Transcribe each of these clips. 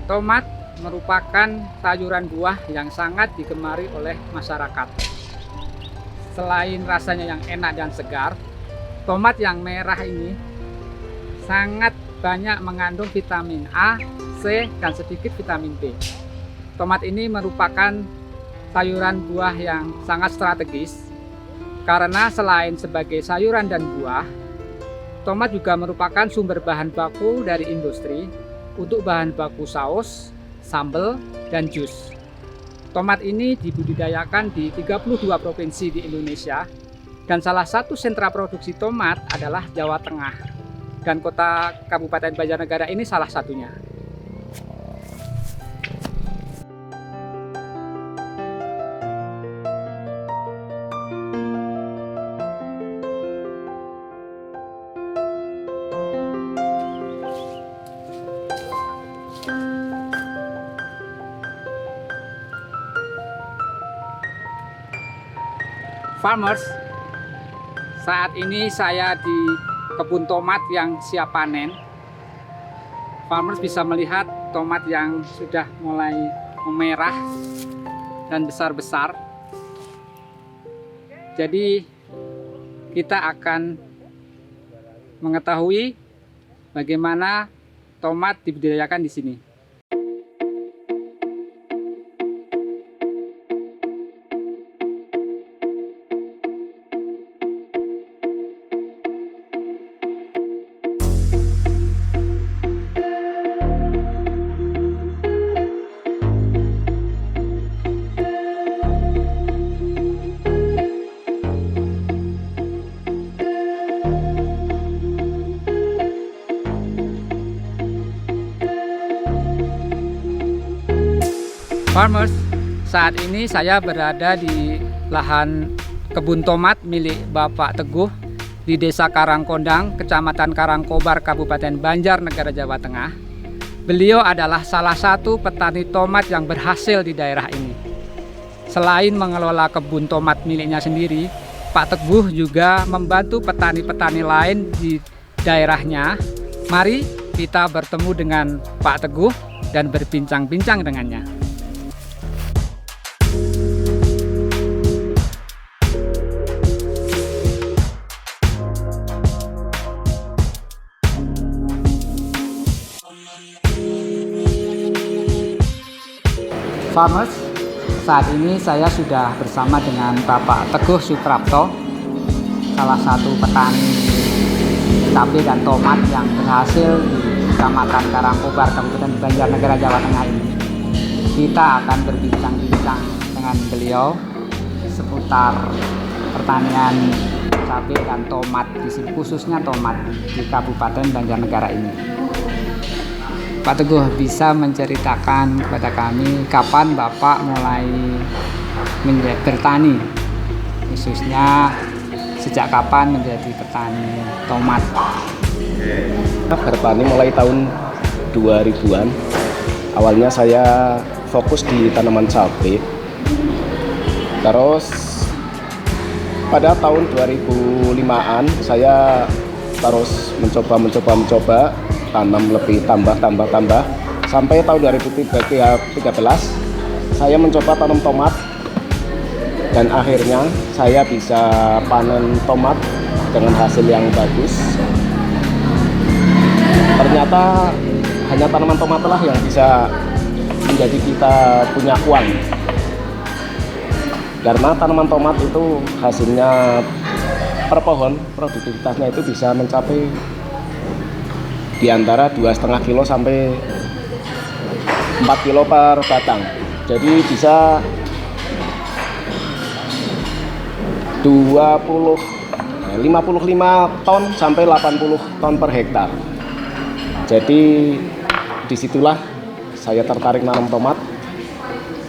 Tomat merupakan sayuran buah yang sangat digemari oleh masyarakat. Selain rasanya yang enak dan segar, tomat yang merah ini sangat banyak mengandung vitamin A, C, dan sedikit vitamin B. Tomat ini merupakan sayuran buah yang sangat strategis karena selain sebagai sayuran dan buah, tomat juga merupakan sumber bahan baku dari industri untuk bahan baku saus, sambal, dan jus. Tomat ini dibudidayakan di 32 provinsi di Indonesia dan salah satu sentra produksi tomat adalah Jawa Tengah. Dan kota Kabupaten Banjarnegara ini salah satunya. Farmers, saat ini saya di kebun tomat yang siap panen. Farmers bisa melihat tomat yang sudah mulai memerah dan besar-besar. Jadi kita akan mengetahui bagaimana tomat dibudidayakan di sini. Farmers, saat ini saya berada di lahan kebun tomat milik Bapak Teguh di Desa Karangkondang, Kecamatan Karangkobar, Kabupaten Banjarnegara, Jawa Tengah. Beliau adalah salah satu petani tomat yang berhasil di daerah ini. Selain mengelola kebun tomat miliknya sendiri, Pak Teguh juga membantu petani-petani lain di daerahnya. Mari kita bertemu dengan Pak Teguh dan berbincang-bincang dengannya. Farmers, saat ini saya sudah bersama dengan Bapak Teguh Suprapto, salah satu petani cabai dan tomat yang berhasil di Kecamatan Karangkobar, Kabupaten Banjarnegara, Jawa Tengah ini. Kita akan berbincang-bincang dengan beliau seputar pertanian cabai dan tomat di sini, khususnya tomat di Kabupaten Banjarnegara ini. Pak Teguh, bisa menceritakan kepada kami kapan Bapak mulai bertani, khususnya sejak kapan menjadi petani tomat? Bertani mulai tahun 2000-an. Awalnya saya fokus di tanaman cabai. Terus pada tahun 2005-an saya terus mencoba tanam lebih tambah sampai tahun 2013 saya mencoba tanam tomat dan akhirnya saya bisa panen tomat dengan hasil yang bagus. Ternyata hanya tanaman tomat lah yang bisa menjadi kita punya uang, karena tanaman tomat itu hasilnya per pohon produktivitasnya itu bisa mencapai di antara 2,5 kilo sampai 4 kilo per batang. Jadi bisa 55 ton sampai 80 ton per hektar. Jadi disitulah saya tertarik nanam tomat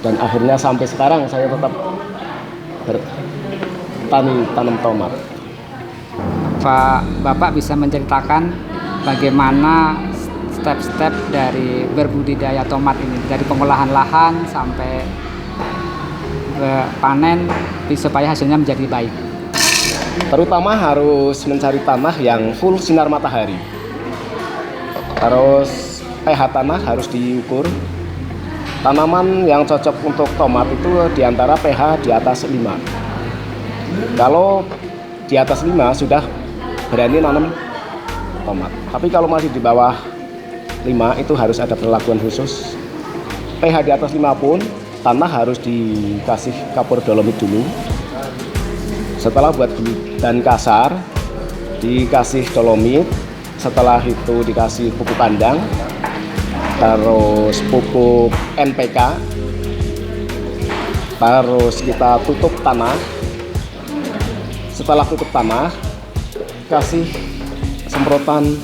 dan akhirnya sampai sekarang saya tetap bertani tanam tomat. Bapak bisa menceritakan bagaimana step-step dari berbudidaya tomat ini, dari pengolahan lahan sampai panen supaya hasilnya menjadi baik? Terutama harus mencari tanah yang full sinar matahari. Terus pH tanah harus diukur. Tanaman yang cocok untuk tomat itu diantara pH di atas 5. Kalau di atas 5 sudah berani nanam tomat. Tapi kalau masih di bawah 5 itu harus ada perlakuan khusus. pH di atas 5 pun tanah harus dikasih kapur dolomit dulu. Setelah buat dan kasar dikasih dolomit, setelah itu dikasih pupuk kandang, terus pupuk NPK, terus kita tutup tanah. Setelah tutup tanah kasih semprotan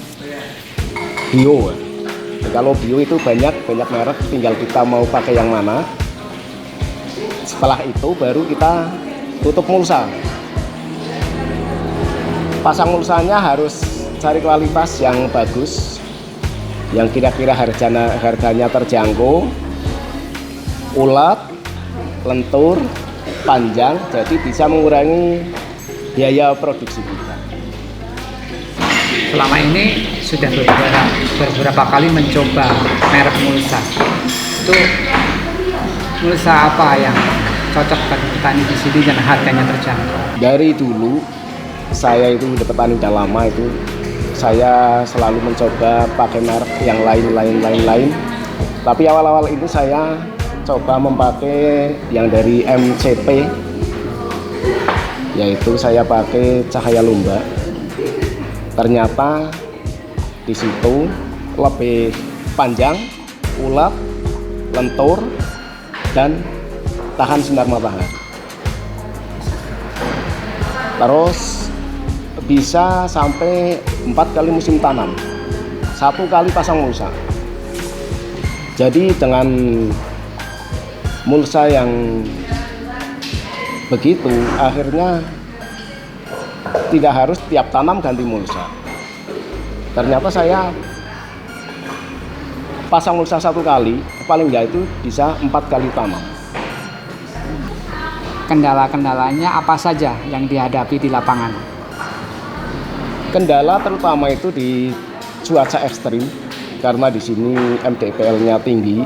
bio. Kalau bio itu banyak merek, tinggal kita mau pakai yang mana. Setelah itu baru kita tutup mulsa. Pasang mulsanya harus cari kualitas yang bagus, yang kira-kira harganya terjangkau, ulat, lentur, panjang, jadi bisa mengurangi biaya produksi kita. Selama ini sudah beberapa kali mencoba merek mulsa. Itu mulsa apa yang cocok bagi petani di sini dan harganya terjangkau? Dari dulu saya itu udah petani udah lama, itu saya selalu mencoba pakai merek yang lain. Tapi awal-awal itu saya coba memakai yang dari MCP, yaitu saya pakai Cahaya Lumba. Ternyata di situ lebih panjang, ulat, lentur, dan tahan sinar matahari. Terus bisa sampai 4 kali musim tanam, 1 kali pasang mulsa. Jadi dengan mulsa yang begitu, akhirnya tidak harus tiap tanam ganti mulsa. Ternyata saya pasang mulsa 1 kali, paling enggak itu bisa 4 kali tanam. Kendala-kendalanya apa saja yang dihadapi di lapangan? Kendala terutama itu di cuaca ekstrim, karena di sini MDPL-nya tinggi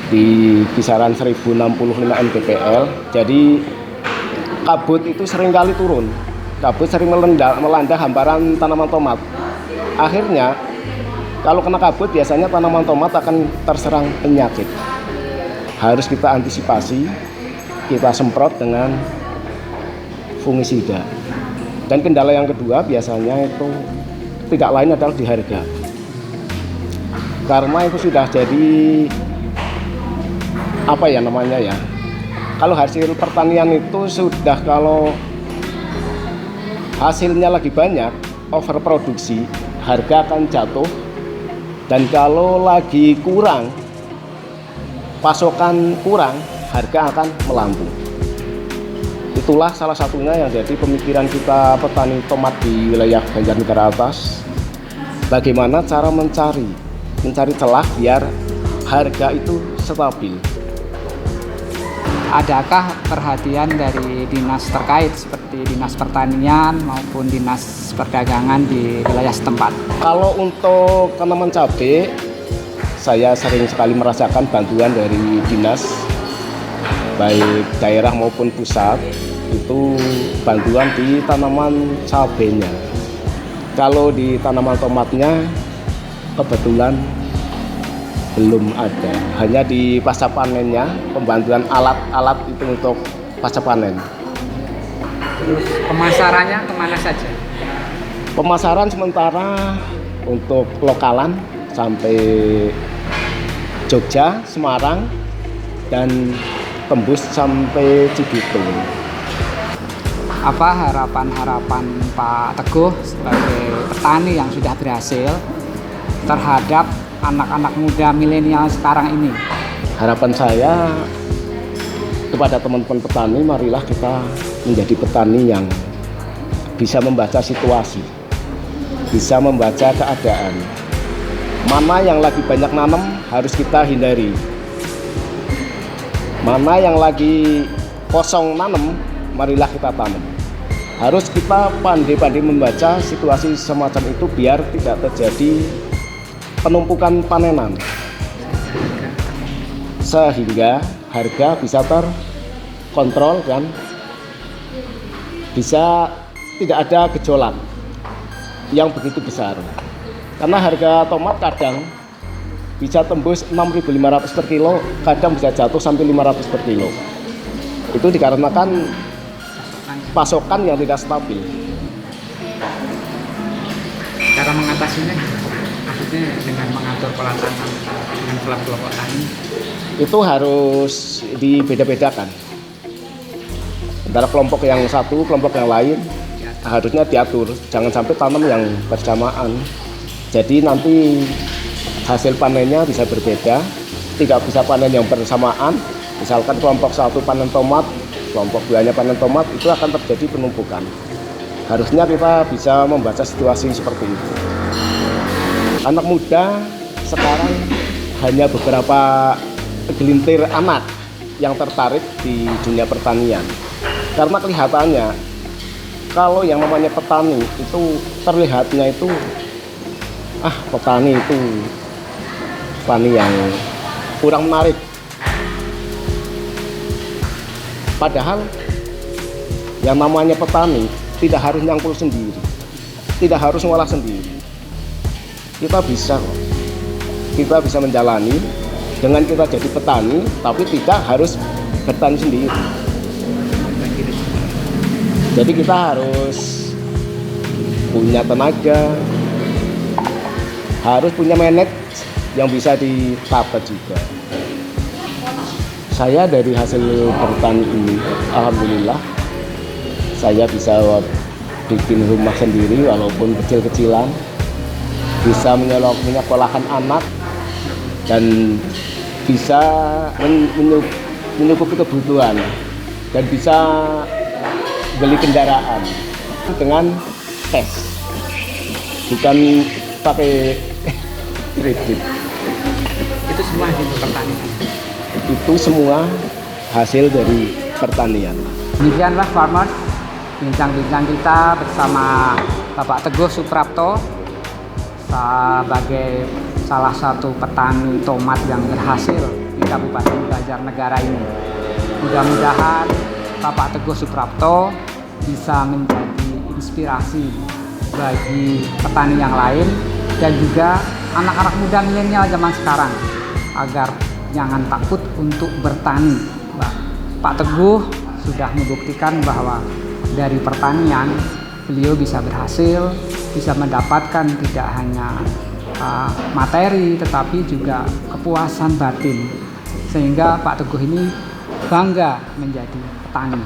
di kisaran 1065 mdpl. Jadi kabut itu sering kali turun. Kabut sering melanda hamparan tanaman tomat. Akhirnya kalau kena kabut biasanya tanaman tomat akan terserang penyakit. Harus kita antisipasi, kita semprot dengan fungisida. Dan kendala yang kedua biasanya itu tidak lain adalah di harga. Karena itu sudah jadi apa ya namanya ya, kalau hasil pertanian itu sudah, kalau hasilnya lagi banyak, overproduksi, harga akan jatuh. Dan kalau lagi kurang, pasokan kurang, harga akan melambung. Itulah salah satunya yang jadi pemikiran kita petani tomat di wilayah Banjarnegara Atas. Bagaimana cara mencari celah biar harga itu stabil. Adakah perhatian dari dinas terkait seperti dinas pertanian maupun dinas perdagangan di wilayah setempat? Kalau untuk tanaman cabai, saya sering sekali merasakan bantuan dari dinas, baik daerah maupun pusat, itu bantuan di tanaman cabainya. Kalau di tanaman tomatnya kebetulan belum ada, hanya di pasca panennya pembantuan alat itu untuk pasca panen. Terus pemasarannya kemana saja? Pemasaran sementara untuk lokalan sampai Jogja, Semarang, dan tembus sampai Cibitung. Apa harapan-harapan Pak Teguh sebagai petani yang sudah berhasil terhadap anak-anak muda milenial sekarang ini? Harapan saya kepada teman-teman petani, marilah kita menjadi petani yang bisa membaca situasi, bisa membaca keadaan. Mana yang lagi banyak nanam harus kita hindari. Mana yang lagi kosong nanam, marilah kita tanam. Harus kita pandai-pandai membaca situasi semacam itu biar tidak terjadi penumpukan panenan, sehingga harga bisa terkontrol dan bisa tidak ada gejolak yang begitu besar. Karena harga tomat kadang bisa tembus 6.500 per kilo, kadang bisa jatuh sampai 500 per kilo. Itu dikarenakan pasokan yang tidak stabil. Cara mengatasinya, maksudnya dengan mengatur pola tanam dengan kelompok tani, Itu harus dibeda-bedakan antara kelompok yang satu, kelompok yang lain. Harusnya diatur, jangan sampai tanam yang bersamaan. Jadi nanti hasil panennya bisa berbeda, tidak bisa panen yang bersamaan. Misalkan kelompok satu panen tomat, kelompok duanya panen tomat, itu akan terjadi penumpukan. Harusnya kita bisa membaca situasi seperti itu. Anak muda sekarang hanya beberapa gelintir anak yang tertarik di dunia pertanian. Karena kelihatannya kalau yang namanya petani itu terlihatnya itu petani itu petani yang kurang menarik. Padahal yang namanya petani tidak harus nyangkul sendiri, tidak harus ngolah sendiri. Kita bisa menjalani dengan kita jadi petani, tapi tidak harus bertani sendiri. Jadi kita harus punya tenaga, harus punya manage yang bisa ditata juga. Saya dari hasil bertani ini, alhamdulillah, saya bisa bikin rumah sendiri walaupun kecil-kecilan, bisa menyekolahkan anak, dan bisa menyukupi kebutuhan, dan bisa beli kendaraan dengan cash, bukan pakai kredit. itu semua hasil pertanian. Itu semua hasil dari pertanian. Demikianlah Farmers, bincang-bincang kita bersama Bapak Teguh Suprapto sebagai salah satu petani tomat yang berhasil di Kabupaten Banjarnegara ini. Mudah-mudahan Bapak Teguh Suprapto bisa menjadi inspirasi bagi petani yang lain dan juga anak-anak muda milenial zaman sekarang agar jangan takut untuk bertani. Pak Teguh sudah membuktikan bahwa dari pertanian beliau bisa berhasil, bisa mendapatkan tidak hanya materi tetapi juga kepuasan batin, sehingga Pak Teguh ini bangga menjadi petani.